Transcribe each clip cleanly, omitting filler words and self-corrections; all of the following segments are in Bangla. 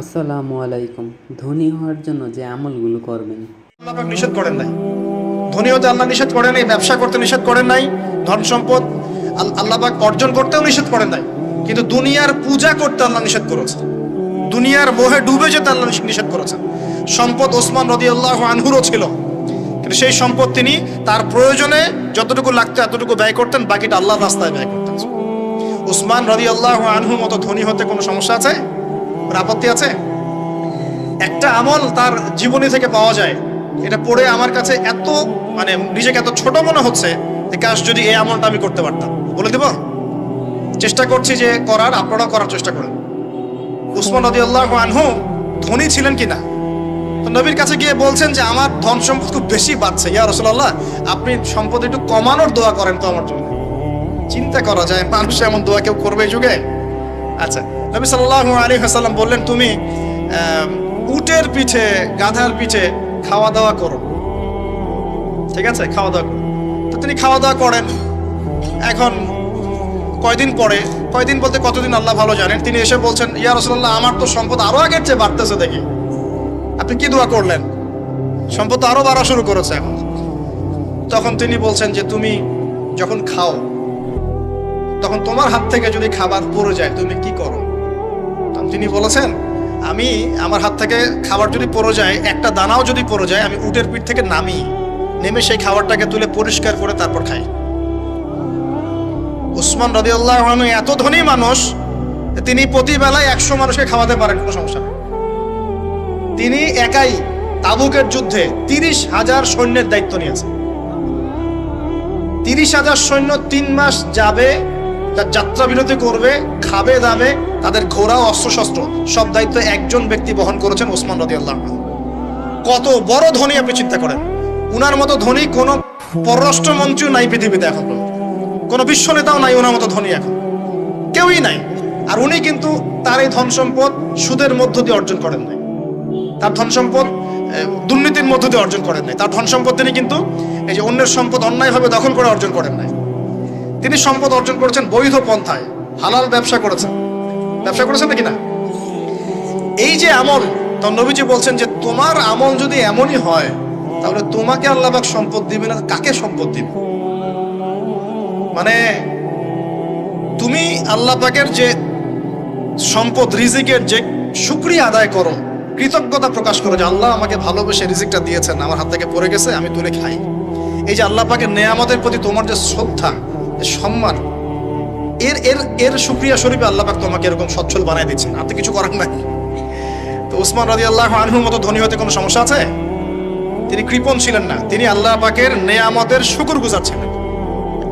আসসালামু আলাইকুম। ধনী হওয়ার জন্য যে আমলগুলো করবেন। আল্লাহ পাক নিষেধ করেন নাই, ধনী হতে আল্লাহ নিষেধ করেন নাই, ব্যবসা করতে নিষেধ করেন নাই, ধন সম্পদ আল্লাহ পাক অর্জন করতেও নিষেধ করেন নাই, কিন্তু দুনিয়ার পূজা করতে আল্লাহ নিষেধ করেছে, দুনিয়ার মোহে ডুবে যেতে আল্লাহ নিষেধ করেছেন। সম্পদ ওসমান রাদিয়াল্লাহু আনহুরও ছিল, কিন্তু সেই সম্পদ তিনি তার প্রয়োজনে যতটুকু লাগতো এতটুকু ব্যয় করতেন, বাকিটা আল্লাহর রাস্তায় ব্যয় করতেন। ওসমান রাদিয়াল্লাহু আনহুর মতো ধনী হতে কোনো সমস্যা আছে? কোনো আপত্তি আছে? একটা আমল তার জীবনী থেকে পাওয়া যায়, এটা পড়ে আমার কাছে এত নিজেকে এত ছোট মনে হচ্ছে যে কাশ যদি এই আমলটা আমি করতে পারতাম। বলে দেব, চেষ্টা করছি যে করার, আপনারাও করার চেষ্টা করেন। উসমান রাদিয়াল্লাহু আনহু ধনী ছিলেন কিনা, তো নবীর কাছে গিয়ে বলছেন যে আমার ধন সম্পদ খুব বেশি বাড়ছে, ইয়া রাসূলুল্লাহ আপনি সম্পদ একটু কমানোর দোয়া করেন তো আমার জন্য। চিন্তা করা যায় মানুষ এমন দোয়া কেউ করবে এই যুগে? আচ্ছা, নবী সাল্লাল্লাহু আলাইহি ওয়াসাল্লাম বললেন তুমি উটের পিঠে, গাধার পিঠে খাওয়া দাওয়া করো, ঠিক আছে, খাওয়া দাওয়া করো। তো তিনি খাওয়া দাওয়া করেন। এখন কয়দিন বলতে কতদিন আল্লাহ ভালো জানেন, তিনি এসে বলছেন ইয়া রাসূলুল্লাহ আমার তো সম্পদ আরো আগের চেয়ে বাড়তেছে, দেখি আপনি কি দোয়া করলেন, সম্পদ তো আরো বাড়া শুরু করেছে এখন। তখন তিনি বলছেন যে তুমি যখন খাও তখন তোমার হাত থেকে যদি খাবার পড়ে যায় তুমি কি করো? তখন তিনি বলেছেন আমি আমার হাত থেকে খাবার যদি পড়ে যায়, একটা দানাও যদি পড়ে যায়, আমি উটের পিঠ থেকে নেমে সেই খাবারটাকে তুলে পরিষ্কার করে তারপর খাই। উসমান রাদিয়াল্লাহু আনহু এত ধনী মানুষ, তিনি প্রতি বেলায় 100 মানুষকে খাওয়াতে পারেন, কোনো সমস্যা নেই। তিনি একাই তাবুকের যুদ্ধে 30,000 সৈন্যের দায়িত্ব নিয়েছেন। 30,000 সৈন্য 3 মাস যাবে, যাত্রা বিরতি করবে, খাবে দাবে, তাদের ঘোড়া অস্ত্রশস্ত্র সব দায়িত্ব একজন ব্যক্তি বহন করেছেন, ওসমান রাদিয়াল্লাহু আনহু। কত বড় ধনী আপনি চিন্তা করেন। উনার মতো ধনী কোন পররাষ্ট্রমন্ত্রীও নাই পৃথিবীতে, এখন কোন বিশ্ব নেতাও নাই ওনার মতো ধনী, এখন কেউই নাই। আর উনি কিন্তু তার এই ধন সম্পদ সুদের মধ্য দিয়ে অর্জন করেন নাই, তার ধন সম্পদ দুর্নীতির মধ্য দিয়ে অর্জন করেন নাই, তার ধন সম্পদ তিনি কিন্তু এই যে অন্যের সম্পদ অন্যায়ভাবে দখল করে অর্জন করেন নাই। তিনি সম্পদ অর্জন করেছেন বৈধ পন্থায়, হালাল ব্যবসা করেছেন নাকি না? এই যে আমল, তো নবীজি বলছেন যে তোমার আমল যদি এমনই হয় তাহলে তোমাকে আল্লাহ পাক সম্পদ দিবে না, কাকে সম্পদ দিবে? মানে তুমি আল্লাহ পাকের যে সম্পদ রিজিকের যে শুকরিয়া আদায় করো, কৃতজ্ঞতা প্রকাশ করো যে আল্লাহ আমাকে ভালোবেসে রিজিকটা দিয়েছেন, আমার হাত থেকে পড়ে গেছে, আমি তুলে খাই। এই যে আল্লাহ পাকের নেয়ামতের প্রতি তোমার যে শ্রদ্ধা, সম্মান, এর শুকরিয়া স্বরূপে আল্লাহ পাক তোমাকে এরকম সচ্ছল বানায় দিচ্ছেন, আপনি কিছু করার নাই। তো উসমান রাদিয়াল্লাহু আনহুর মতো ধনী হতে কোনো সমস্যা আছে? তিনি কৃপণ ছিলেন না, তিনি আল্লাহ পাকের নেয়ামতের শুকরগুজার ছিলেন।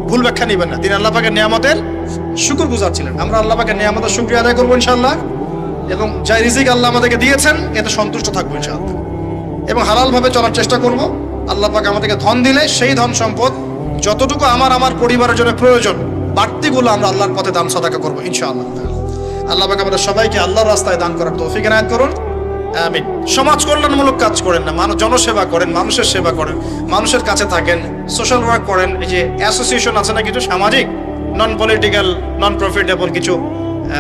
ভুল ব্যাখ্যা নেবেন না, তিনি আল্লাহ পাকের নেয়ামতের শুকরগুজার ছিলেন। আমরা আল্লাহ পাকের নেয়ামতের শুকরিয়া আদায় করবো ইনশাআল্লাহ, এবং যা রিজিক আল্লাহ আমাদেরকে দিয়েছেন এতে সন্তুষ্ট থাকবো ইনশাআল্লাহ, এবং হালাল ভাবে চলার চেষ্টা করব। আল্লাহ পাক আমাদেরকে ধন দিলে সেই ধন সম্পদ যতটুকু আমার পরিবারের জন্য প্রয়োজন, বাড়তিগুলো আমরা আল্লাহর পথে দান সাদাকা করবো ইনশাআল্লাহ। আল্লাহ পাক আমাদের সবাইকে আল্লাহর রাস্তায় দান করার তৌফিক এনায়েত করুন, আমিন। সমাজ কল্যাণমূলক কাজ করেন না, জনসেবা করেন, মানুষের সেবা করেন, মানুষের কাছে থাকেন, সোশ্যাল ওয়ার্ক করেন। এই যে অ্যাসোসিয়েশন আছে না, কিছু সামাজিক নন পলিটিক্যাল নন প্রফিটেবল কিছু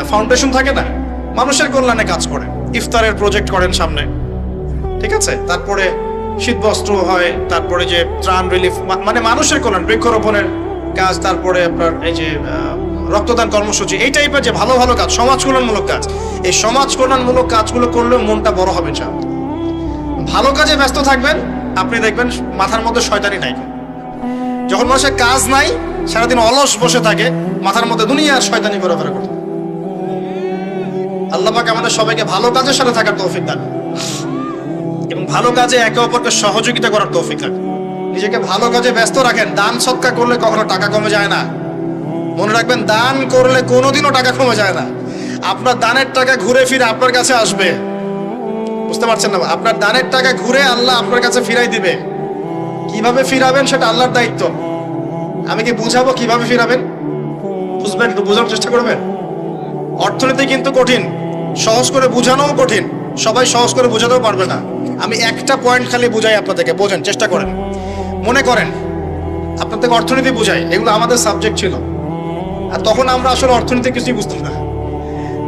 ফাউন্ডেশন থাকে না, মানুষের কল্যাণে কাজ করেন, ইফতারের প্রজেক্ট করেন সামনে, ঠিক আছে। তারপরে শীতবস্ত্র হয়, তারপরে যে ত্রাণ রিলিফ, মানে মানুষের কল্যাণ, বৃক্ষরোপণের কাজ, তারপরে আপনার এই যে রক্তদান কর্মসূচি, এই টাইপের যে ভালো ভালো কাজ, সমাজ কল্যাণমূলক কাজ, এই সমাজ কল্যাণমূলক কাজগুলো করলে মনটা বড় হবে ইনশাআল্লাহ। ভালো কাজে ব্যস্ত থাকবেন, আপনি দেখবেন মাথার মধ্যে শয়তানি নাই। যখন মানুষের কাজ নাই, সারাদিন অলস বসে থাকে, মাথার মধ্যে দুনিয়ার শয়তানি ঘোরাফেরা করতে। আল্লাহ পাক আমাদের সবাইকে ভালো কাজের সাথে থাকার তৌফিক দান, এবং ভালো কাজে একে অপরকে সহযোগিতা করার তৌফিক দান। নিজেকে ভালো কাজে ব্যস্ত রাখেন। দান সৎকার করলে কখনো টাকা কমে যায় না, মনে রাখবেন। দান করলে কোনোদিনও টাকা কমে যায় না। আপনার দানের টাকা ঘুরে ফিরে আপনার কাছে আসবে, বুঝতে পারছেন না? আপনার দানের টাকা ঘুরে আল্লাহ আপনার কাছে ফিরাই দিবে। কিভাবে ফিরাবেন সেটা আল্লাহর দায়িত্ব। আমি কি বুঝাবো কিভাবে ফিরাবেন? বুঝবেন, একটু বোঝার চেষ্টা করবেন। অর্থনীতি কিন্তু কঠিন, সহজ করে বুঝানোও কঠিন, সবাই সহজ করে বোঝাতেও পারবে না। আমি একটা পয়েন্ট খালি বুঝাই আপনাদেরকে, বোঝেন চেষ্টা করেন। মনে করেন আপনাদেরকে অর্থনীতি বুঝাই, এগুলো আমাদের সাবজেক্ট ছিল, আর তখন আমরা আসলে অর্থনীতি কিছুই বুঝতাম না।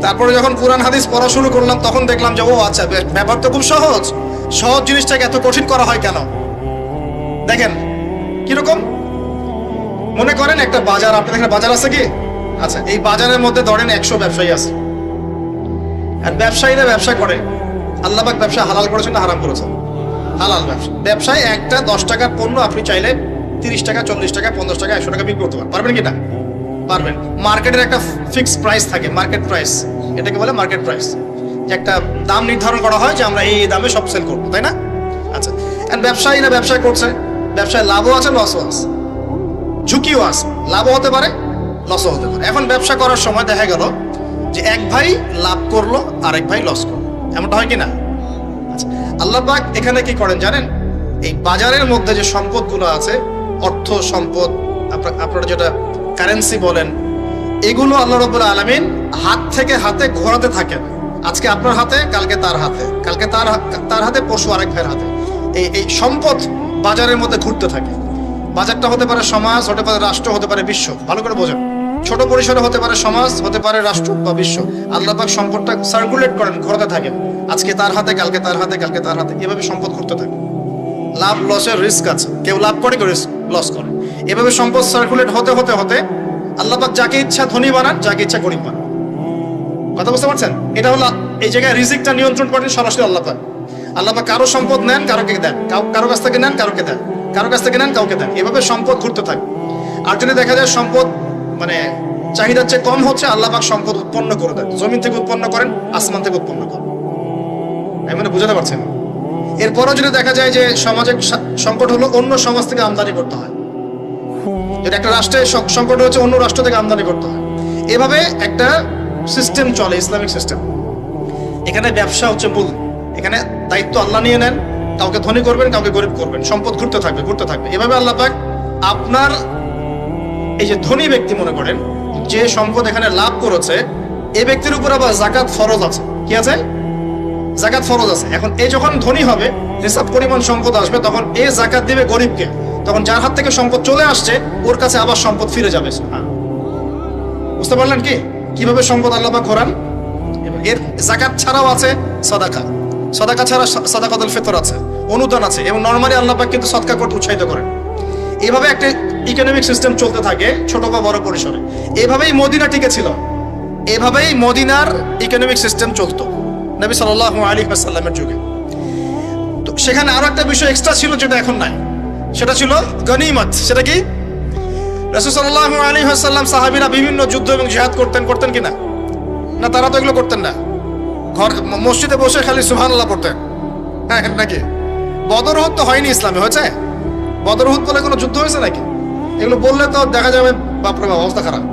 তারপরে যখন কোরআন হাদিস পড়া শুরু করলাম তখন দেখলাম যে ও আচ্ছা ব্যাপার তো খুব সহজ। সহজ জিনিসটাকে এত কঠিন করা হয় কেন? দেখেন কিরকম, মনে করেন একটা বাজার, আপনাদের এখানে বাজার আছে কি? আচ্ছা, এই বাজারের মধ্যে ধরেন 100 ব্যবসায়ী আছে, আর ব্যবসায়ীরা ব্যবসা করে। আল্লাহ পাক ব্যবসা হালাল করেছেন না হারাম করেছেন? হালাল ব্যবসা। ব্যবসায় একটা 10 টাকার পণ্য আপনি চাইলে 30 টাকা, 40 টাকা, 50 টাকা, 100 টাকা বিক্রি করতে পারবেন কি না? পারবেন। মার্কেটের একটা ফিক্সড প্রাইস থাকে, মার্কেট প্রাইস, এটাকে বলে মার্কেট প্রাইস, যে একটা দাম নির্ধারণ করা হয় যে আমরা এই দামে সব সেল করবো, তাই না? আচ্ছা, আর ব্যবসায়ীরা ব্যবসা করছে, ব্যবসায় লাভও আছে লসও আছে, ঝুঁকিও আছে, লাভও হতে পারে লসও হতে পারে। এখন ব্যবসা করার সময় দেখা গেল যে এক ভাই লাভ করলো আরেক ভাই লস করলো, এমনটা হয় কি না? আচ্ছা, আল্লাহ পাক এখানে কি করেন জানেন? এই বাজারের মধ্যে যে সম্পদগুলো আছে, অর্থ সম্পদ, আপনারা যেটা কারেন্সি বলেন, এগুলো আল্লাহ রাব্বুল আলামিন হাত থেকে হাতে ঘোরাতে থাকেন। আজকে আপনার হাতে, কালকে তার হাতে, কালকে তার হাতে, পরশু আরেক ভাইয়ের হাতে। এই সম্পদ বাজারের মধ্যে ঘুরতে থাকে। বাজারটা হতে পারে সমাজ, হতে পারে রাষ্ট্র, হতে পারে বিশ্ব। ভালো করে বোঝেন, ছোট পরিসরে হতে পারে সমাজ, হতে পারে রাষ্ট্র বা বিশ্ব। আল্লাহ পাক সম্পদটা সার্কুলেট করেন, ঘোরাতে থাকেন। আজকে তার হাতে, কালকে তার হাতে, কালকে তার হাতে, এভাবে সম্পদ ঘুরতে থাকে। লাভ লসের রিস্ক আছে, কেউ লাভ করে, কেউ লস করে। এভাবে সম্পদ সার্কুলেট হতে হতে হতে আল্লাহ পাক যাকে ইচ্ছা ধনী বানান, যাকে ইচ্ছা গরিব বানান। কথা বুঝতে পারছেন? এটা হলো এই জায়গায় রিজিকটা নিয়ন্ত্রণ করেন সরাসরি আল্লাহ পাক। আল্লাহ পাক কারো সম্পদ নেন, কারোকে দেন, কারো কাছ থেকে নেন, কারোকে দেন, কারো কাছ থেকে নেন, কাউকে দেন। এভাবে সম্পদ ঘুরতে থাকে। আর যদি দেখা যায় সম্পদ মানে চাহিদার চেয়ে কম হচ্ছে, আল্লাহ পাক সম্পদ উৎপন্ন করে দেন। জমিন থেকে উৎপন্ন করেন, আসমান থেকে উৎপন্ন করেন। আমি মানে বুঝাতে পারছেন? এরপরও যদি দেখা যায় যে সমাজের সংকট হলো, অন্য সমাজ থেকে আমদানি করতে হয়। যদি একটা রাষ্ট্রের সংকট হচ্ছে, অন্য রাষ্ট্র থেকে আমদানি করতে হয়। এভাবে একটা সিস্টেম চলে, ইসলামিক সিস্টেম। এখানে ব্যবসা হচ্ছে মূল। এখানে দায়িত্ব আল্লাহ নিয়ে নেন, কাউকে ধনী করবেন, কাউকে গরিব করবেন। সম্পদ ঘুরতে থাকবে, ঘুরতে থাকবে। এভাবে আল্লাহ পাক আপনার এই যে ধনী ব্যক্তি, মনে করেন যে সম্পদ এখানে লাভ করেছে, এই ব্যক্তির উপর আবার যাকাত ফরজ আছে। কি আছে? যাকাত ফরজ আছে। এখন এই যখন ধনী হবে, হিসাব পরিমাণ সম্পদ আসবে, তখন এই যাকাত দিবে গরিবকে। তখন যার হাত থেকে সম্পদ চলে আসছে, ওর কাছে আবার সম্পদ ফিরে যাবে। বুঝতে পারলেন কি কিভাবে সম্পদ আল্লাহ পাক ঘোরান? এর যাকাত ছাড়াও আছে সাদাকা। সাদাকা ছাড়া সাদাকাতুল ফিতর আছে, অনুদান আছে, এবং নরমালি আল্লাহ পাক কিন্তু সদকা করতে উৎসাহিত করেন। এইভাবে একটা ইকোনমিক সিস্টেম চলতে থাকে, ছোট বা বড় পরিসরে। এইভাবেই মদিনা টিকে ছিল, এভাবেই মদিনার ইকোনমিক সিস্টেম চলতো নবী সাল্লাল্লাহু আলাইহি ওয়াসাল্লামের যুগে। তো সেখানে আরো একটা বিষয় এক্সট্রা ছিল, যেটা এখন নাই। সেটা ছিল গনিমত। সেটা কি? রাসূল সাল্লাল্লাহু আলাইহি ওয়াসাল্লাম, সাহাবীরা বিভিন্ন যুদ্ধ এবং জিহাদ করতেন কিনা? না, তারা তো এগুলো করতেন না। ঘর মসজিদে বসে খালি সুবহানাল্লাহ পড়তেন। হ্যাঁ নাকি? বদর উহুদ তো হয়নি ইসলামে, হয়েছে? বদর উহুদ বলে কোনো যুদ্ধ হয়েছে নাকি? এগুলো বললে তো দেখা যাবে বাপরে বাপ, অবস্থা খারাপ।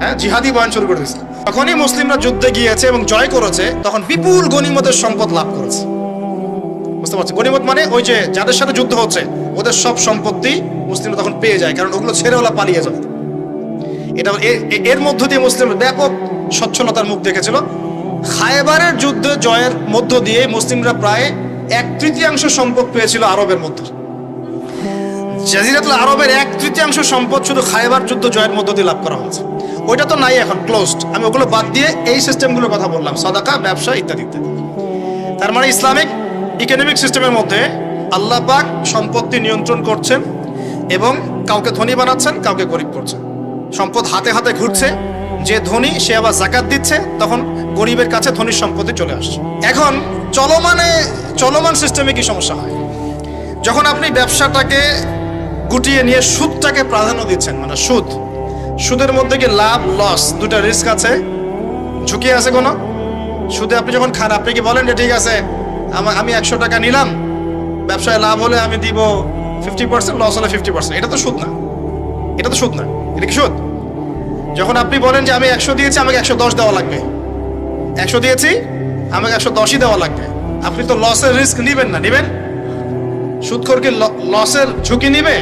হ্যাঁ, জিহাদি বয়ান শুরু করে দিয়েছে। তখনই মুসলিমরা যুদ্ধে গিয়েছে এবং জয় করেছে, তখন বিপুল গনিমতের সম্পদ লাভ করেছে। বুঝতে পারছি? গনিমত মানে ওই যে যাদের সাথে যুদ্ধ হচ্ছে, ওদের সব সম্পত্তি মুসলিমরা তখন পেয়ে যায়, কারণ ওগুলো ছেড়ে ওরা পালিয়ে যায়। এটা এর মধ্য দিয়ে মুসলিমরা ব্যাপক সচ্ছলতার মুখ দেখেছিল। খায়বারের যুদ্ধে জয়ের মধ্য দিয়ে মুসলিমরা প্রায় 1/3 সম্পদ পেয়েছিল আরবের মধ্যে। জাজিরাতুল আরবের 1/3 সম্পদ শুধু খায়বার যুদ্ধ জয়ের মধ্য দিয়ে লাভ করা হয়েছে। ওইটা তো নাই, এখন ক্লোজড। আমি ওগুলো বাদ দিয়ে এই সিস্টেমগুলোর কথা বললাম, সাদাকা, ব্যবসা ইত্যাদি ইত্যাদি। তার মানে ইসলামিক ইকোনমিক সিস্টেমের মধ্যে আল্লাহ পাক সম্পত্তি নিয়ন্ত্রণ করছেন এবং কাউকে ধনী বানাচ্ছেন, কাউকে গরিব করছেন। সম্পদ হাতে হাতে ঘুরছে। যে ধনী সে আবার যাকাত দিচ্ছে, তখন গরিবের কাছে ধনীর সম্পত্তি চলে আসছে। এখন চলমান সিস্টেমে কি সমস্যা হয়? যখন আপনি ব্যবসাটাকে গুটিয়ে নিয়ে সুদটাকে প্রাধান্য দিচ্ছেন, মানে সুদের মধ্যে কি লাভ লস দুটা রিস্ক আছে, ঝুঁকি আছে কোনো? সুদে আপনি যখন খান, আপনি কি বলেন যে ঠিক আছে আমি 100 টাকা নিলাম, ব্যবসায় লাভ হলে আমি দিব 50%, লস হলে 50%। এটা তো সুদ না, এটা তো সুদ না। এটা কি সুদ? যখন আপনি বলেন যে আমি 100 দিয়েছি, আমাকে 110 দেওয়া লাগবে, 100 দিয়েছি আমাকে 110ই দেওয়া লাগবে, আপনি তো লসের রিস্ক নিবেন না। নিবেন? সুদখোর কি লসের ঝুঁকি নিবে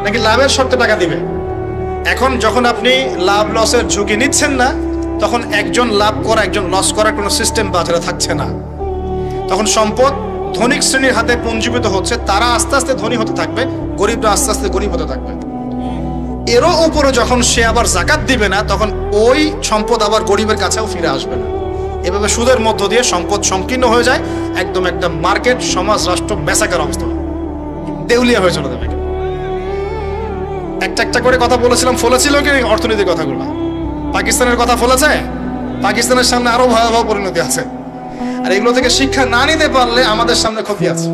নাকি লাভের শর্তে টাকা দিবে? এখন যখন আপনি লাভ লসের ঝুঁকি নিচ্ছেন না, তখন একজন লাভ করা একজন লস করার কোনো সিস্টেম বাজারে থাকছে না। তখন সম্পদ ধনিক শ্রেণীর হাতে পুঞ্জীভূত হচ্ছে, তারা আস্তে আস্তে ধনী হতে থাকবে, গরিবরা আস্তে আস্তে গরিব হতে থাকবে। এরও উপরে যখন সে আবার যাকাত দিবে না, তখন ওই সম্পদ আবার গরিবের কাছেও ফিরে আসবে না। এভাবে সুদের মধ্য দিয়ে সম্পদ সংকীর্ণ হয়ে যায়, একদম একটা মার্কেট, সমাজ, রাষ্ট্র বেচাকার অবস্থা, দেউলিয়া হয়ে চলে যাবে। একটা একটা করে কথা বলেছিলাম, ফলেছিল কি অর্থনীতির কথাগুলো? পাকিস্তানের কথা ফলেছে? পাকিস্তানের সামনে আরো ভয়াবহ পরিণতি আছে। আর এগুলো থেকে শিক্ষা না নিতে পারলে আমাদের সামনে ক্ষতি আছে।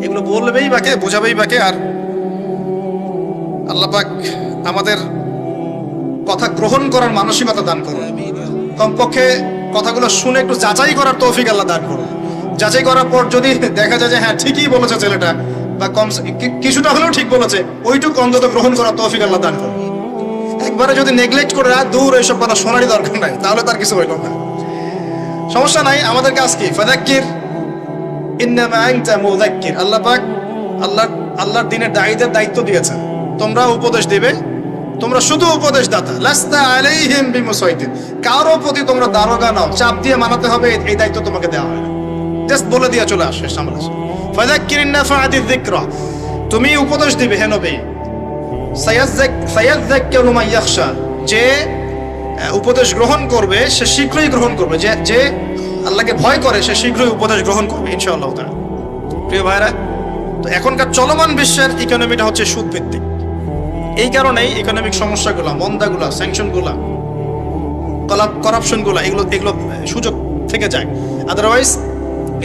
এগুলো বলবেই বাকে, বোঝাবেই বাকে। আর আল্লাহ পাক আমাদের কথা গ্রহণ করার মানসিকতা দান করুন। কমপক্ষে কথাগুলো শুনে একটু যাচাই করার তৌফিক আল্লাহ দান করুন। যাচাই করার পর যদি দেখা যায় যে হ্যাঁ ঠিকই বলেছে ছেলেটা, বা কম কিছুটা হলেও ঠিক বলেছে, ওইটুকু অন্তত গ্রহণ করার তৌফিক আল্লাহ দান করুন। একবারে যদি নেগলেক্ট করে দূর এইসব কথা শোনারই দরকার নাই, তাহলে তার কিছু হইল না। সমস্যা নাই, আমাদের কাজ কি? ফাযাক্কির ইন্নামা আনতা মুযাক্কির। আল্লাহ পাক আল্লাহর দ্বীনের দায়ীদের দায়িত্ব দিয়েছেন, তোমরা উপদেশ দিবে, তোমরা শুধু উপদেশ দাতা। লাস্তা আলাইহিম বিমুসাইতির। কারো প্রতি তোমরা দারোগা নাও, চাপ দিয়ে মানাতে হবে, এই দায়িত্ব তোমাকে দেওয়া হয় না। জাস্ট বলে দিয়ে চলে আসে সামনে। ফাযাক্কির ইন্নাফাআতিয যিকরা। তুমি উপদেশ দিবে হে নবী। সায়াযাক্কারু মান ইয়াখশা। যে উপদেশ গ্রহণ করবে সে শীঘ্রই গ্রহণ করবে, যে আল্লাহকে ভয় করে সে শীঘ্রই উপদেশ গ্রহণ করবে ইনশাআল্লাহ তাআলা। প্রিয় ভাইরা, তো এখনকার চলমান বিশ্বের ইকোনমিটা হচ্ছে সুদ ভিত্তিক। এই কারণেই ইকোনমিক সমস্যাগুলো, মন্দাগুলা, স্যাংশনগুলা, করাপশনগুলা, এগুলো সুযোগ থেকে যায়। আদারওয়াইজ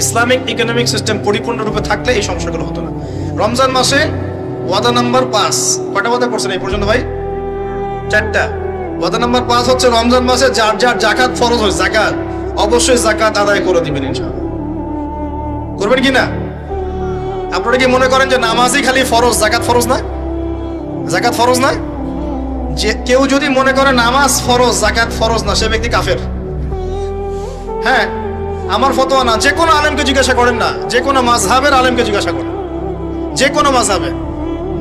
ইসলামিক ইকোনমিক সিস্টেম পরিপূর্ণরূপে থাকলে এই সমস্যাগুলো হতো না। রমজান মাসে ওয়াদা নাম্বার 5, কয়টা ওয়াদা করছেন এই পর্যন্ত ভাই? 4টা। ওয়াদা নাম্বার 5 হচ্ছে রমজান মাসে যার যার যাকাত ফরজ হয়, যাকাত অবশ্যই যাকাত আদায় করে দিবেন ইনশাআল্লাহ। করবেন কি না? আপনারা কি মনে করেন যে নামাজই খালি ফরজ, যাকাত ফরজ না? যাকাত ফরজ না? যে কেউ যদি মনে করে নামাজ ফরজ, যাকাত ফরজ না, সে ব্যক্তি কাফের। হ্যাঁ, আমার ফতোয়া না, যে কোনো আলেমকে জিজ্ঞাসা করেন না, যে কোনো মাযহাবের আলেমকে জিজ্ঞাসা করেন, যে কোনো মাযহাবে।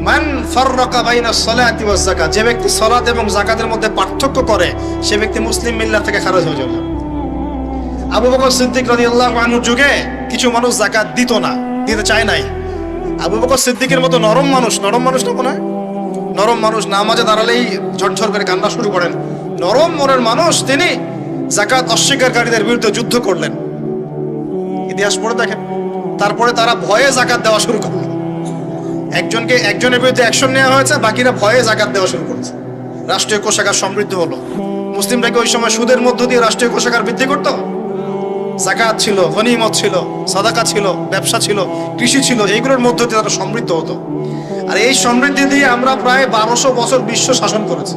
মান ফাররাকা বাইনাস সালাতি ওয়াজ যাকাত। যে ব্যক্তি সালাত এবং যাকাতের মধ্যে পার্থক্য করে, সে ব্যক্তি মুসলিম মিল্লাত থেকে খারিজ হয়ে যাবে। আবু বকর সিদ্দিক রাদিয়াল্লাহু আনহুর যুগে কিছু মানুষ যাকাত দিত না, দিতে চায় নাই। আবু বকর সিদ্দিকের মতো নরম মানুষ না মনে হয়, নরম মানুষ, নামাজে দাঁড়ালেই ঝরঝর করে কান্না শুরু করেন, নরম মনের মানুষ, তিনি যাকাত অস্বীকারীদের বিরুদ্ধে যুদ্ধ করলেন। ইতিহাস পড়ে দেখেন। তারপরে তারা ভয়ে যাকাত দেওয়া শুরু করলো। একজনের বিরুদ্ধে অ্যাকশন নেওয়া হয়েছে, বাকিরা ভয়ে যাকাত দেওয়া শুরু করেছে। রাষ্ট্রীয় কোষাগার সমৃদ্ধ হলো। মুসলিমরাকে ওই সময় সুদের মধ্য দিয়ে রাষ্ট্রীয় কোষাগার বৃদ্ধি করতো। যাকাত ছিল, গনিমত ছিল, সাদাকা ছিল, ব্যবসা ছিল, কৃষি ছিল, এইগুলোর মধ্য দিয়ে তারা সমৃদ্ধ হতো। আর এই সমৃদ্ধি দিয়ে আমরা প্রায় 1200 বছর বিশ্ব শাসন করেছি।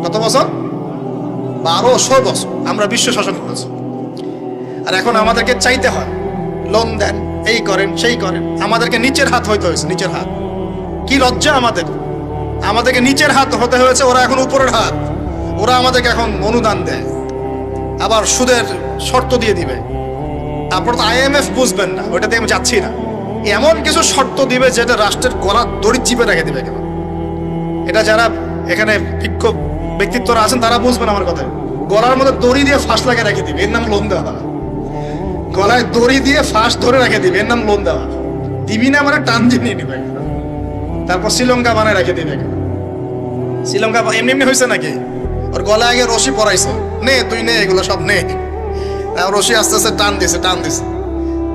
কত বছর? 1200 বছর আমরা বিশ্ব শাসন করেছি। আর এখন আমাদেরকে চাইতে হয়, লোন দেন, এই করেন, সেই করেন। আমাদেরকে নিচের হাত হইতে হয়েছে, নিচের হাত। কি লজ্জা আমাদেরকে নিচের হাত হতে হয়েছে, ওরা এখন উপরের হাত। ওরা আমাদেরকে এখন অনুদান দেয়, আবার সুদের শর্ত দিয়ে দিবে। আপনারা তো IMF বুঝবেন না, ওইটাতে আমি যাচ্ছি না। এমন কিছু শর্ত দিবে যেটা রাষ্ট্রের গলা দড়ি চিপে রেখে দিবে। কেন? এটা যারা এখানে বিক্ষোভ ব্যক্তিত্বরা আছেন তারা বুঝবেন আমার কথা। গলার মধ্যে দড়ি দিয়ে ফাঁস লাগিয়ে রেখে দিবে, এর নাম লোন দেওয়া। গলায় দড়ি দিয়ে ফাঁস ধরে রেখে দিবে, এর নাম লোন দেওয়া। দিবি না মানে টান দিয়ে নিয়ে নিবে। তারপর শ্রীলঙ্কা বানায় রেখে দিবে। শ্রীলঙ্কা এমনি হয়েছে নাকি? ওর গলায় আগে রশি পরাইছে, নে তুই নে, এগুলো সব নে। রশি আস্তে আস্তে টান দিছে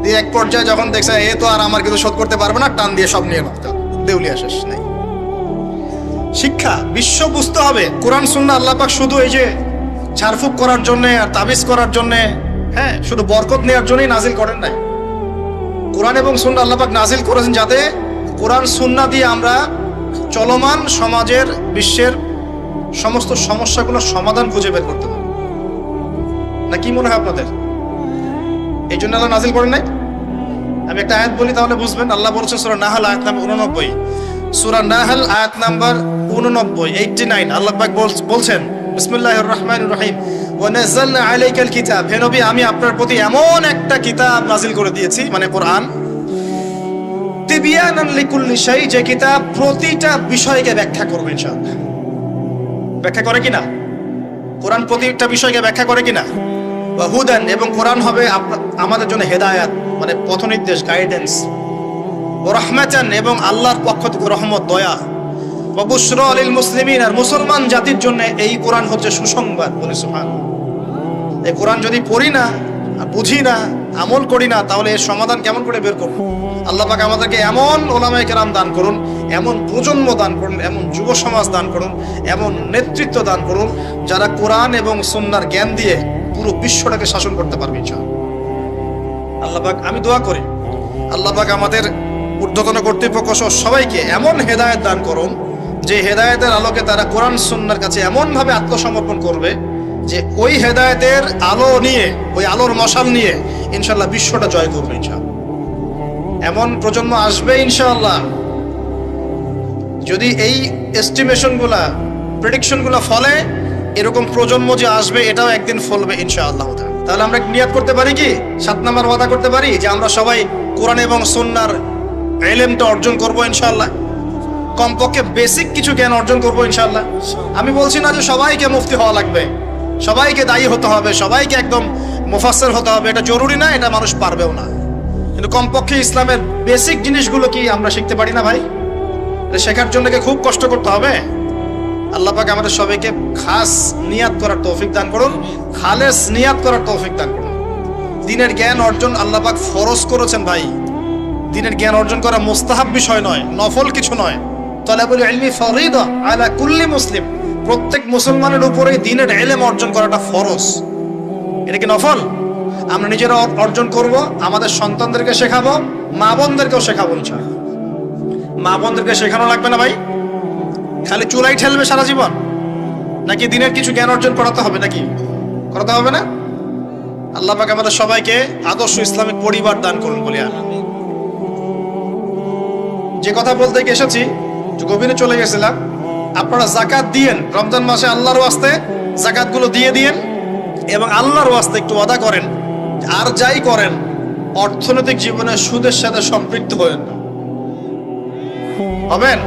দিয়ে এক পর্যায়ে যখন দেখছে এ তো আর আমার কিছু শোধ করতে পারবে না, টান দিয়ে সব নিয়ে নাও, দেউলিয়া শেষ। নাই শিক্ষা, বিশ্ব বুঝতে হবে কোরআন সুন্নাহ আল্লাহ পাক শুধু এই যে ঝাড়ফুঁক করার জন্য আর তাবিজ করার জন্য, হ্যাঁ, শুধু বরকত নেওয়ার জন্যই নাজিল করেন নাই। কোরআন এবং সুন্নাহ আল্লাহ পাক নাজিল করেছেন যাতে কোরআন সুন্নাহ দিয়ে আমরা চলমান সমাজের, বিশ্বের সমস্ত সমস্যাগুলোর সমাধান খুঁজে বের করতে পারি। না কি মনে হয় আপনাদের? এই জন্য আল্লাহ নাজিল করেন নাই? আমি একটা আয়াত বলি তাহলে বুঝবেন। আল্লাহ বলছেন সূরা নাহল আয়াত নাম্বার 89, সূরা নাহল আয়াত নাম্বার 89 আল্লাহ পাক বলছেন বিসমিল্লাহির রহমানির রহিম, ওয়া নাযালনা আলাইকাল কিতাব। হে নবী, আমি আপনার প্রতি এমন একটা কিতাব নাজিল করে দিয়েছি, মানে কোরআন, তিবিয়ানান লিকুল্লি শাই, যে কিতাব প্রতিটা বিষয়কে ব্যাখ্যা করবে ইনশাআল্লাহ। ব্যাখ্যা করে কিনা? কোরআন প্রতিটা বিষয়কে ব্যাখ্যা করে কিনা? ওয়া হুদান, এবং কোরআন হবে আমাদের জন্য হেদায়েত, মানে পথ নির্দেশ, গাইডেন্স। ওয়া রাহমাতান, এবং আল্লাহর পক্ষ থেকে রহমত, দয়া। ওয়া বুশরা লিল মুসলিমিন, আর মুসলমান জাতির জন্য এই কোরআন হচ্ছে সুসংবাদ। বলি সুবহানাল্লাহ। এই কোরআন যদি পড়ি না, বুঝি না, আমল করি না, তাহলে এর সমাধান কেমন করে বের করব? আল্লাহ পাক আমাদেরকে এমন ওলামায়ে কেরাম দান করুন, এমন প্রজন্ম দান করুন, এমন যুব সমাজ দান করুন, এমন নেতৃত্ব দান করুন, যারা কোরআন এবং সুন্নাহর জ্ঞান দিয়ে পুরো বিশ্বটাকে শাসন করতে পারবে ইনশাআল্লাহ। আল্লাহ পাক, আমি দোয়া করি আল্লাহ পাক আমাদের ঊর্ধ্বতন কর্তৃপক্ষ সহ সবাইকে এমন হেদায়েত দান করুন যে হেদায়েতের আলোকে তারা কোরআন সুন্নাহর কাছে এমন ভাবে আত্মসমর্পণ করবে যে ওই হেদায়েতের আলো নিয়ে, ওই আলোর মশাল নিয়ে ইনশাআল্লাহ বিশ্বটা জয় করবে ইনশাআল্লাহ। এমন প্রজন্ম আসবে ইনশাআল্লাহ। যদি এই এস্টিমেশনগুলা, প্রেডিকশনগুলা ফলে, এরকম প্রজন্ম যে আসবে এটাও একদিন ফলবে ইনশাআল্লাহ। তাহলে আমরা নিয়াত করতে পারি কি, 7 নাম্বার ওয়াদা করতে পারি যে আমরা সবাই কোরআন এবং সুন্নাহর ইলমটা অর্জন করব ইনশাআল্লাহ। কমপক্ষে বেসিক কিছু জ্ঞান অর্জন করব ইনশাআল্লাহ। আমি বলছি না যে সবাইকে মুফতি হওয়া লাগবে, সবাইকে দায়ী হতে হবে, সবাইকে একদম মুফাসসির হতে হবে, এটা জরুরি না, এটা মানুষ পারবেও না। কিন্তু কমপক্ষে ইসলামের বেসিক জিনিসগুলো কি আমরা শিখতে পারি না ভাই? এটা শেখার জন্য কি খুব কষ্ট করতে হবে? আল্লাহ পাক আমাদের সবাইকে খাস নিয়াত করার তৌফিক দান করুন, খালেস নিয়াত করার তৌফিক দান করুন। দ্বীনের জ্ঞান অর্জন আল্লাহ পাক ফরজ করেছেন ভাই। দ্বীনের জ্ঞান অর্জন করা মুস্তাহাব বিষয় নয়, নফল কিছু নয়। তালাবুল ইলমি ফরিদা আলা কুল্লি মুসলিম, প্রত্যেক মুসলমানের উপরেই দ্বীনের ইলম অর্জন করাটা ফরজ। এটা কি নফল? আমরা নিজেরা অর্জন করব, আমাদের সন্তানদেরকে শেখাবো, মা বোনদেরকেও শেখাবো ইনশাআল্লাহ। মা বোনদেরকে শেখানো লাগবে না ভাই? খালি চুলাই ঠেলবে সারা জীবন? নাকি দিনের কিছু জ্ঞান অর্জন করাতে হবে? নাকি করাতে হবে না? আল্লাহ পাক আমাদের সবাইকে আদর্শ ইসলামিক পরিবার দান করুন বলি আমি। যে কথা বলতে এসেছি, গভীরে চলে গেছিলাম। আপনারা যাকাত দিয়েন রমজান মাসে, আল্লাহর ওয়াস্তে যাকাতগুলো দিয়ে দিয়েন এবং আল্লাহর ওয়াস্তে একটু ওয়াদা করেন আর যাই করেন অর্থনৈতিক জীবনে সুদের সাথে সম্পৃক্ত হবেন না। হবেন?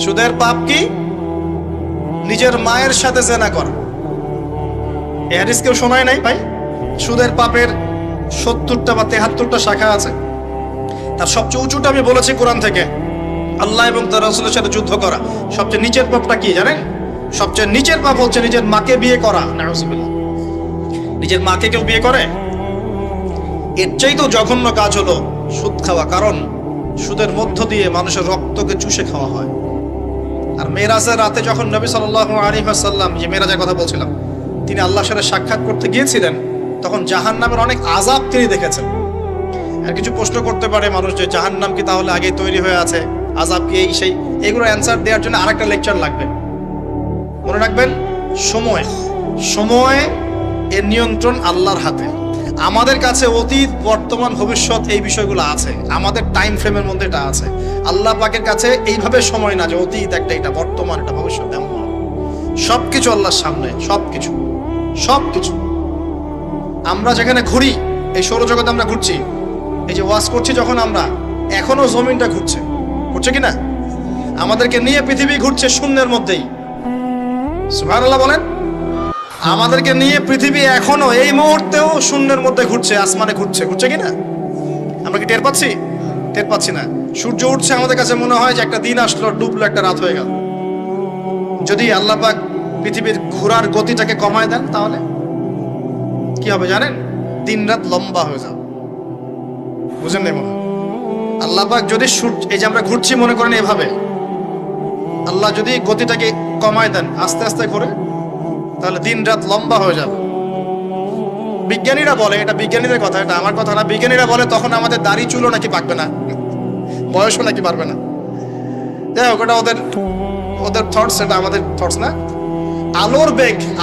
সুদের পাপ কি? নিজের মায়ের সাথে জেনা করা। এই হাদিস কেউ শোনায় নাই ভাই? সুদের পাপের 70টা বা 73টা শাখা আছে। তার সবচেয়ে উঁচুটা আমি বলেছি কোরআন থেকে, আল্লাহ এবং তার রাসূলের সাথে যুদ্ধ করা। সবচেয়ে নিচের পাপটা কি জানেন? সবচেয়ে নিচের পাপ হচ্ছে নিজের মাকে বিয়ে করা। নাউযুবিল্লাহ। নিজের মাকে কেউ বিয়ে করে? এর চাইতেও জঘন্য কাজ হলো সুদ খাওয়া, কারণ সুদের মধ্য দিয়ে মানুষের রক্তকে চুষে খাওয়া হয়। আর মেরাজের রাতে যখন নবী সাল্লাল্লাহু আলাইহি ওয়াসাল্লাম, যে মেরাজের কথা বলছিলাম, তিনি আল্লাহর সাথে সাক্ষাৎ করতে গিয়েছিলেন, তখন জাহান্নামের অনেক আযাব তিনি দেখেছেন। আর কিছু প্রশ্ন করতে পারে মানুষ যে জাহান্নাম কি তাহলে আগে তৈরি হয়ে আছে, আযাব কি এই সেই, এগুলো অ্যান্সার দেওয়ার জন্য আরেকটা লেকচার লাগবে। মনে রাখবেন, সময় এর নিয়ন্ত্রণ আল্লাহর হাতে। আমাদের কাছে অতীত, বর্তমান, ভবিষ্যৎ এই বিষয়গুলো আছে, আমাদের টাইম ফ্রেমের মধ্যে এটা আছে। আল্লাহ পাকের কাছে এইভাবে সময় না যে অতীত একটা, এটা বর্তমান, এটা ভবিষ্যৎ, এমন সবকিছু আল্লাহর সামনে, সবকিছু। আমরা যেখানে ঘুরি, এই সৌরজগতে আমরা ঘুরছি, এই যে ওয়াজ করছি যখন আমরা, এখনো জমিনটা ঘুরছে কিনা? আমাদেরকে নিয়ে পৃথিবী ঘুরছে শূন্যের মধ্যেই। সুবহানাল্লাহ বলেন। আমাদেরকে নিয়ে পৃথিবী এখনো এই মুহূর্তেও শূন্যের মধ্যে ঘুরছে, আসমানে ঘুরছে কিনা? আমরা কি টের পাচ্ছি? টের পাচ্ছি না। সূর্য উঠছে, আমাদের কাছে মনে হয় যে একটা দিন আসলো, ডুবলো, একটা রাত হয়ে গেল। যদি আল্লাহ পাক পৃথিবীর ঘোরার গতিটাকে কমায় দেন, তাহলে কি হবে জানেন? দিন রাত লম্বা হয়ে যাবে। বুঝেন নাই মনে হয়? আল্লাহ পাক যদি এই যে আমরা ঘুরছি মনে করেন এভাবে, আল্লাহ যদি গতিটাকে কমায় দেন, আস্তে আস্তে করে, তাহলে দিন রাত লম্বা হয়ে যাবে। বিজ্ঞানীরা বলে, এটা বিজ্ঞানীদের কথা, এটা আমার কথা না, বিজ্ঞানীরা বলে তখন আমাদের দাড়ি চুলও নাকি পাকবে না, বয়সও নাকি পারবে না। যাই হোক, ওটা ওদের থটস, এটা আমাদের থটস না।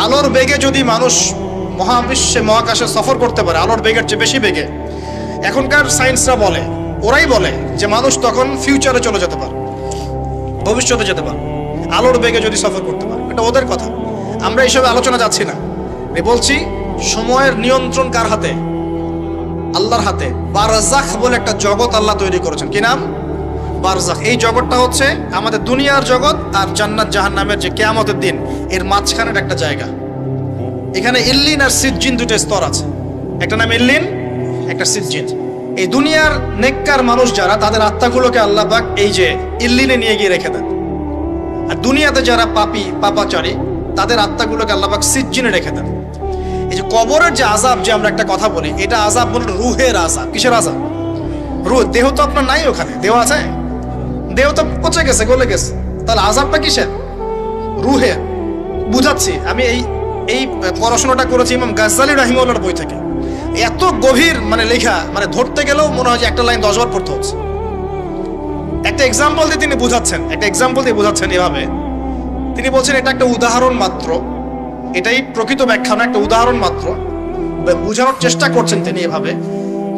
আলোর বেগে যদি মানুষ মহাবিশ্বে, মহাকাশে সফর করতে পারে, আলোর বেগের চেয়ে বেশি বেগে, এখনকার সায়েন্সরা বলে, ওরাই বলে যে মানুষ তখন ফিউচারে চলে যেতে পারে, ভবিষ্যতে যেতে পারে, আলোর বেগে যদি সফর করতে পারে। এটা ওদের কথা, আমরা এইসব আলোচনা যাচ্ছি না। বলছি সময়ের নিয়ন্ত্রণ কার হাতে? আল্লাহর হাতে। বারজাখ বলে একটা জগৎ আল্লাহ তৈরি করেছেন। কি নাম? বারজাখ। এই জগৎটা হচ্ছে আমাদের দুনিয়ার জগৎ আর জান্নাত জাহান্নামের যে কিয়ামতের দিন, এর মাঝখানের একটা জায়গা। এখানে ইল্লিন আর সিজ্জিন দুটো স্তর আছে, একটা নাম ইল্লিন, একটা সিজ্জিন। এই দুনিয়ার নেককার মানুষ যারা, তাদের আত্মাগুলোকে আল্লাহ পাক এই যে ইল্লিনে নিয়ে গিয়ে রেখে দেন। আর দুনিয়াতে যারা পাপী, পাপাচারী, তাদের আত্মাগুলোকে আল্লাহ পাক সিজ্জিনে রেখে দেন। কবরের যে আযাব, যে আমরা একটা কথা বলি, এটা আযাব বলে রুহের আযাব। কিসের আযাব? রুহ। দেহ তো আপনার নাই, ওখানে দেহ আছে? দেহ তো পচে গেছে, গলে গেছে। তাহলে আযাবটা কিসের? রুহের। বুঝাচ্ছি, আমি এই পড়াশোনাটা করেছি ইমাম গাজ্জালী রাহিমাহুল্লাহর বই থেকে। এত গভীর মানে লেখা, মানে ধরতে গেলেও মনে হয় যে একটা লাইন 10 বার পড়তে হচ্ছে। একটা এক্সাম্পল দিয়ে তিনি বোঝাচ্ছেন, এভাবে তিনি বলছেন এটা একটা উদাহরণ মাত্র, এটাই প্রকৃত ব্যাখ্যা না, একটা উদাহরণ মাত্র। বোঝানোর চেষ্টা করছেন তিনি এভাবে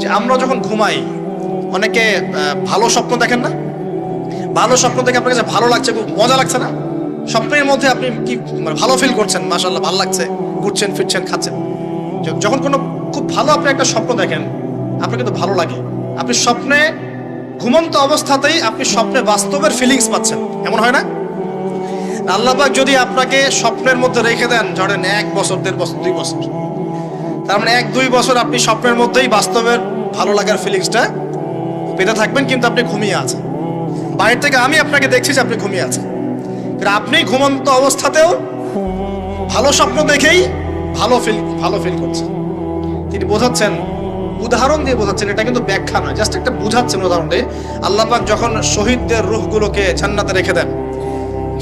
যে আমরা যখন ঘুমাই, অনেকে ভালো স্বপ্ন দেখেন না? ভালো স্বপ্ন দেখে আপনার কাছে ভালো লাগছে, খুব মজা লাগছে না? স্বপ্নের মধ্যে আপনি কি মানে ভালো ফিল করছেন, মাশাআল্লাহ ভালো লাগছে, ঘুরছেন ফিরছেন খাচ্ছেন। যখন কোনো খুব ভালো আপনি একটা স্বপ্ন দেখেন, আপনার কিন্তু ভালো লাগে। আপনি স্বপ্নে, ঘুমন্ত অবস্থাতেই আপনি স্বপ্নে বাস্তবের ফিলিংস পাচ্ছেন, এমন হয় না? আল্লাহ পাক যদি আপনাকে স্বপ্নের মধ্যে রেখে দেন, ধরেন 1 বছর 1.5 বছর 2 বছর, তার মানে 1-2 বছর আপনি স্বপ্নের মধ্যেই বাস্তবের ভালো লাগার ফিলিংসটা পেতে থাকবেন, কিন্তু আপনি ঘুমিয়ে আছেন। বাইরে থেকে আমি আপনাকে দেখছি যে আপনি ঘুমিয়ে আছেন, আপনি ঘুমন্ত অবস্থাতেও ভালো স্বপ্ন দেখেই ভালো ফিল করছেন। তিনি বোঝাচ্ছেন, উদাহরণ দিয়ে বোঝাচ্ছেন, এটা কিন্তু ব্যাখ্যা নয়, জাস্ট একটা বুঝাচ্ছেন উদাহরণ দিয়ে। আল্লাহ পাক যখন শহীদদের রূহগুলোকে জান্নাতে রেখে দেন,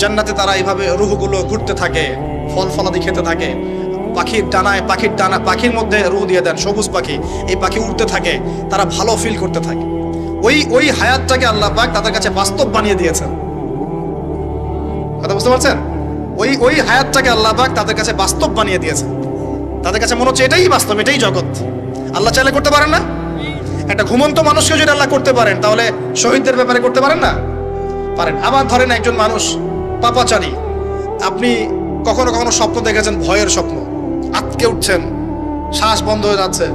জান্নাতে তারা এইভাবে রূহগুলো ঘুরতে থাকে, ফল ফলাদি খেতে থাকে, পাখির ডানা, পাখির মধ্যে রূহ দিয়ে দেন, সবুজ পাখি, এই পাখি উড়তে থাকে, তারা ভালো ফিল করতে থাকে। ওই হায়াতটাকে আল্লাহ পাক তাদের কাছে বাস্তব বানিয়ে দিয়েছেন। কথা বুঝতে পারছেন? ওই হায়াতটাকে আল্লাহ পাক তাদের কাছে বাস্তব বানিয়ে দিয়েছেন। তাদের কাছে মনে হচ্ছে এটাই বাস্তব, এটাই জগৎ। আল্লাহ চাইলে করতে পারেন না? একটা ঘুমন্ত মানুষকে যদি আল্লাহ করতে পারেন, তাহলে শহীদদের ব্যাপারে করতে পারেন না? পারেন। আবার ধরেন একজন মানুষ পাপাচারী, আপনি কখনো কখনো স্বপ্ন দেখেছেন, ভয়ের স্বপ্ন, আটকে উঠছেন, শ্বাস বন্ধ হয়ে যাচ্ছে,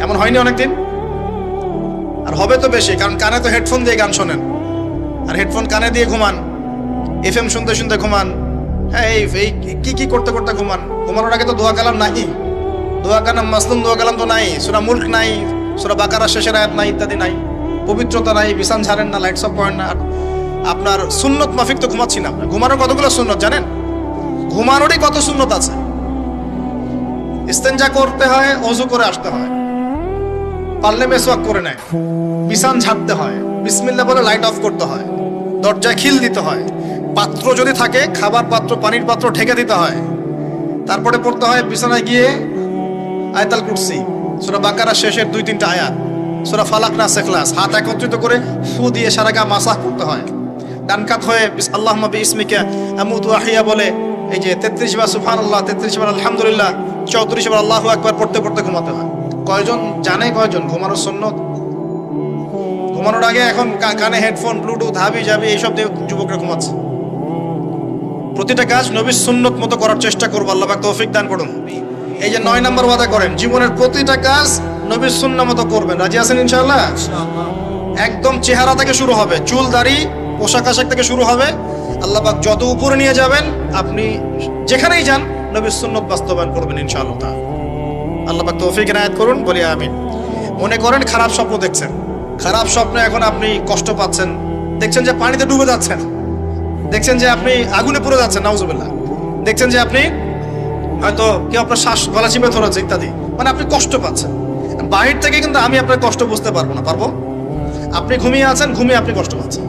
এমন হয়নি অনেকদিন? আর হবে তো বেশি, কারণ কানে তো হেডফোন দিয়ে গান শোনেন, আর হেডফোন কানে দিয়ে ঘুমান, FM শুনতে শুনতে ঘুমান। হ্যাঁ, এই কি করতে করতে ঘুমান। ঘুমানোর আগে তো দোয়া কালাম নাই, দোয়া কালাম মাসলুম দোয়া কালাম তো নাই, সূরা মুলক নাই, সূরা বাকারা শেষের আয়াত নাই, ইত্যাদি নাই, পবিত্রতা নাই, বিছান ছাড়েন না, লাইটস অফ করেন না। আপনার সুন্নত মাফিক তো ঘুমাচ্ছি না। ঘুমানোর কতগুলো সুন্নত জানেন? ঘুমানোরই কত সুন্নত আছে। ইস্তেঞ্জা করতে হয়, ওযু করে আসতে হয়, পারলে মেসওয়াক করে নেয়, বিছান ঝাড়তে হয়, বিসমিল্লাহ বলে লাইট অফ করতে হয়, দরজায় খিল দিতে হয়, পাত্র যদি থাকে খাবার পাত্র, পানির পাত্র ঢেকে দিতে হয়, তারপরে পড়তে হয় বিছানায় গিয়ে আয়াতুল কুরসি, সূরা বাকারা শেষের 2-3টা আয়াত, সূরা ফালাক নাস ইখলাস, হাত একত্রিত করে ফু দিয়ে সারা গা মাসাহ করতে হয়। ডান কাত হয়ে আল্লাহুম্মা বিইসমিকা আমুতু ওয়া আহইয়া বলে এই যে 33 বার সুবহানাল্লাহ, 33 বার আলহামদুলিল্লাহ, 34 বার আল্লাহু আকবার পড়তে পড়তে ঘুমাতে হয়। কয়জন জানে কয়জন ঘুমানোর সুন্নত? ঘুমানোর আগে এখন কানে হেডফোন, ব্লুটুথ, হাবি জাবি এইসব দিয়ে যুবকরা ঘুমাচ্ছে। প্রতিটা কাজ নবীর সুন্নত মতো করার চেষ্টা করবো, আল্লাহ পাক তৌফিক দান করুন। এই যে 9 নম্বর ওয়াদা করেন, জীবনের প্রতিটা কাজ নবীর সুন্নাহ মতো করবেন। রাজি আছেন ইনশাআল্লাহ? একদম চেহারা থেকে শুরু হবে, চুল দাড়ি পোশাক আশাক থেকে শুরু হবে। আল্লাহ পাক যত উপরে নিয়ে যাবেন, আপনি যেখানেই যান নবীর সুন্নত বাস্তবায়ন করবেন ইনশাআল্লাহ। আল্লাহ পাক তৌফিক ইনায়াত করুন, বলি আমিন। মনে করেন খারাপ স্বপ্ন দেখছেন, খারাপ স্বপ্নে এখন আপনি কষ্ট পাচ্ছেন, দেখছেন যে পানিতে ডুবে যাচ্ছেন, দেখছেন যে আপনি আগুনে পুড়ে যাচ্ছেন, নাউজুবিল্লাহ, দেখছেন যে আপনি হয়তো কেউ আপনার শ্বাস গলা চিপে ধরেছে ইত্যাদি, মানে আপনি কষ্ট পাচ্ছেন। বাহির থেকে কিন্তু আমি আপনার কষ্ট বুঝতে পারবো না, পারবো? আপনি ঘুমিয়ে আছেন, ঘুমিয়ে আপনি কষ্ট পাচ্ছেন।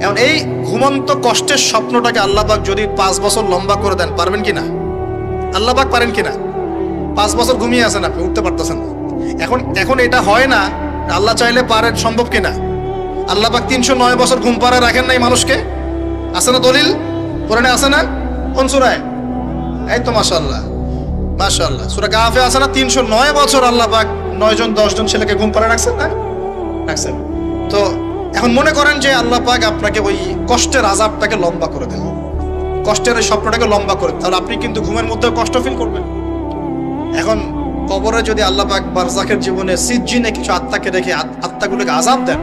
এখন এই ঘুমন্ত কষ্টের স্বপ্নটাকে আল্লাহ পাক যদি 5 বছর লম্বা করে দেন, পারবেন কিনা? আল্লাহ পাক পারেন কিনা? 5 বছর ঘুমিয়ে আছেন, আপনি উঠতে পারতেছেন না। এখন এটা হয় না, আল্লাহ চাইলে পারেন, সম্ভব কিনা? আল্লাহ পাক 309 বছর ঘুম পাড়ায় রাখেন নাই মানুষকে? আছে না দলিল? কোরআনে আছে না? কোন সূরায়? এই তো মাশাআল্লাহ, মাশাআল্লাহ, সূরা কাহফে আছে না? 309 বছর আল্লাহ পাক 9 জন 10 জন ছেলেকে ঘুম পাড়ায় রাখছেন না? রাখছেন। তো এখন মনে করেন যে আল্লাহ পাক আপনাকে ওই কষ্টের আযাবটাকে লম্বা করে দেন, কষ্টের ওই স্বপ্নটাকে লম্বা করে, তাহলে আপনি কিন্তু ঘুমের মধ্যে কষ্ট ফিল করবেন। এখন কবরে যদি আল্লাহ পাক বারজাখের জীবনে সিজ্জিনে কিছু আত্মাকে রেখে আত্মাগুলোকে আযাব দেন,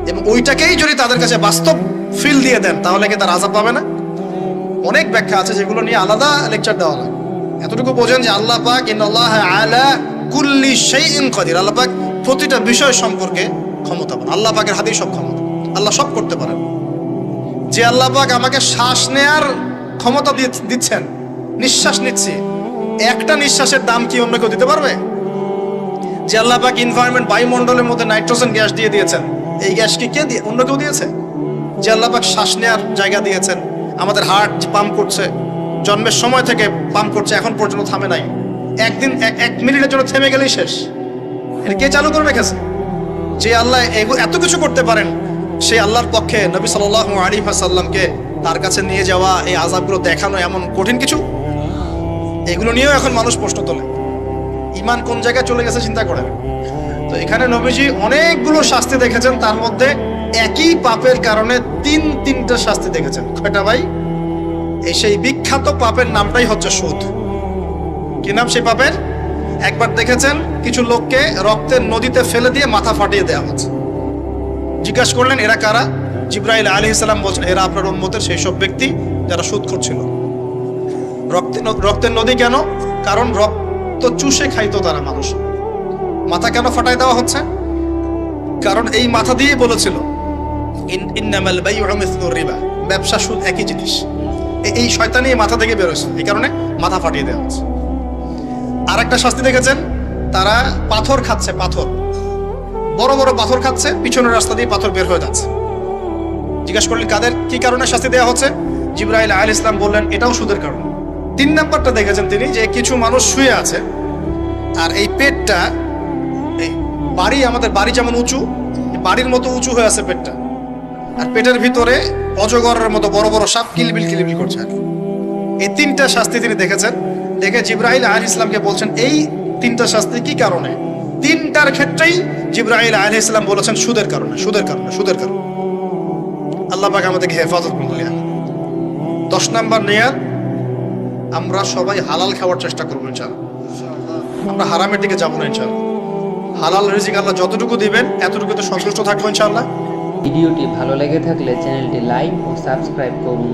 এবং ওইটাকেই যদি তাদের কাছে বাস্তব ফিল দিয়ে দেন, তাহলে কি তার আযাব পাবে না? অনেক ব্যাখ্যা আছে, যেগুলো নিয়ে আলাদা লেকচার দেওয়া লাগে। এতটুকু বোঝেন যে আল্লাহ পাক ইন্নাল্লাহা আলা কুল্লি শাইইন কাদির, আল্লাহ পাক প্রতিটা বিষয় সম্পর্কে ক্ষমতাবান। আল্লাহ পাকের হাতেই সব ক্ষমতা, আল্লাহ সব করতে পারেন। যে আল্লাহ পাক আমাকে শ্বাস নেয়ার ক্ষমতা দিচ্ছেন, নিঃশ্বাস নিচ্ছি, একটা নিঃশ্বাসের দাম কি অন্য কেউ দিতে পারবে? যে আল্লাহ পাক এনভায়রনমেন্ট, বায়ুমণ্ডলের মধ্যে নাইট্রোজেন গ্যাস দিয়ে দিয়েছেন, এই গ্যাস কি কে দিয়ে, অন্য কেউ দিয়েছে? যে আল্লাহ পাক শ্বাস নেওয়ার জায়গা দিয়েছেন, আমাদের হার্ট পাম্প করছে, জন্মের সময় থেকে পাম্প করছে, এখন পর্যন্ত থামে নাই। একদিন এক মিনিটের জন্য থেমে গেলেই শেষ। এটা কে চালু করে রেখেছে? যে আল্লাহ এত কিছু করতে পারেন, সেই আল্লাহর পক্ষে নবী সাল্লাল্লাহু আলাইহি ওয়াসাল্লামকে তার কাছে নিয়ে যাওয়া, এই আযাবগুলো দেখানো এমন কঠিন কিছু? এগুলো নিয়েও এখন মানুষ প্রশ্ন তোলে। ঈমান কোন জায়গায় চলে গেছে চিন্তা করেন। তো এখানে নবীজি অনেকগুলো শাস্তি দেখেছেন, তার মধ্যে একই পাপের কারণে তিনটা শাস্তি দেখেছেন। কয়টা ভাই? এই সেই বিখ্যাত পাপের নামটাই হচ্ছে সুদ। কি নাম সেই পাপের? একবার দেখেছেন কিছু লোককে রক্তের নদীতে ফেলে দিয়ে মাথা ফাটিয়ে দেওয়া হচ্ছে। জিজ্ঞাসা করলেন এরা কারা? জিবরাইল আলাইহিস সালাম বলছেন এরা আপনার উম্মতের সেই সব ব্যক্তি যারা সুদখোর ছিল। রক্তের নদী কেন? কারণ রক্ত চুষে খাইতো তারা মানুষ। মাথা কেন ফাটাই দেওয়া হচ্ছে? কারণ এই মাথা দিয়ে বলেছিল ইন্নামাল বাইউ মিসলুর রিবা, ব্যবসা সুদ একই জিনিস। এই শয়তানি মাথা থেকে বের হয়েছে, এই কারণে মাথা ফাটিয়ে দেওয়া হচ্ছে। আর একটা শাস্তি দেখেছেন, তারা পাথর খাচ্ছে, পাথর, বড় বড় পাথর খাচ্ছে, পিছনের রাস্তা দিয়ে পাথর বের হয়ে যাচ্ছে। জিজ্ঞাসা করলেন কাদের কি কারণে শাস্তি দেওয়া হচ্ছে? জিবরাইল আলাইহিস সালাম বললেন এটাও সুদের কারণে। 3 নাম্বারটা দেখেছেন তিনি, যে কিছু মানুষ শুয়ে আছে আর এই পেটটা, এই বাড়ি, আমাদের বাড়ি যেমন উঁচু, বাড়ির মতো উঁচু হয়ে আছে পেটটা, আর পেটের ভিতরে অজগরের মতো বড় বড় সাপ কিলবিল কিলবিল করছে। এই 3টা শাস্তি তিনি দেখেছেন। দেখে জিবরাইল আলাইহিস সালামকে বলছেন এই 3টা শাস্তি কি কারণে? 3টার ক্ষেত্রেই জিবরাইল আলাইহিস সালাম বলেছেন সুদের কারণে, সুদের কারণে, সুদের কারণে। আল্লাহ পাক আমাদেরকে হেফাজত করুন। 10 নাম্বার নিয়াত, আমরা সবাই হালাল খাওয়ার চেষ্টা করবো ইনশাআল্লাহ। আমরা হারামের দিকে যাবো না ইনশাআল্লাহ। হালাল রিজিক আল্লাহ যতটুকু দিবেন এতটুকুতে সন্তুষ্ট থাকবো ইনশাআল্লাহ। ভিডিওটি ভালো লেগে থাকলে চ্যানেলটি লাইক ও সাবস্ক্রাইব করুন।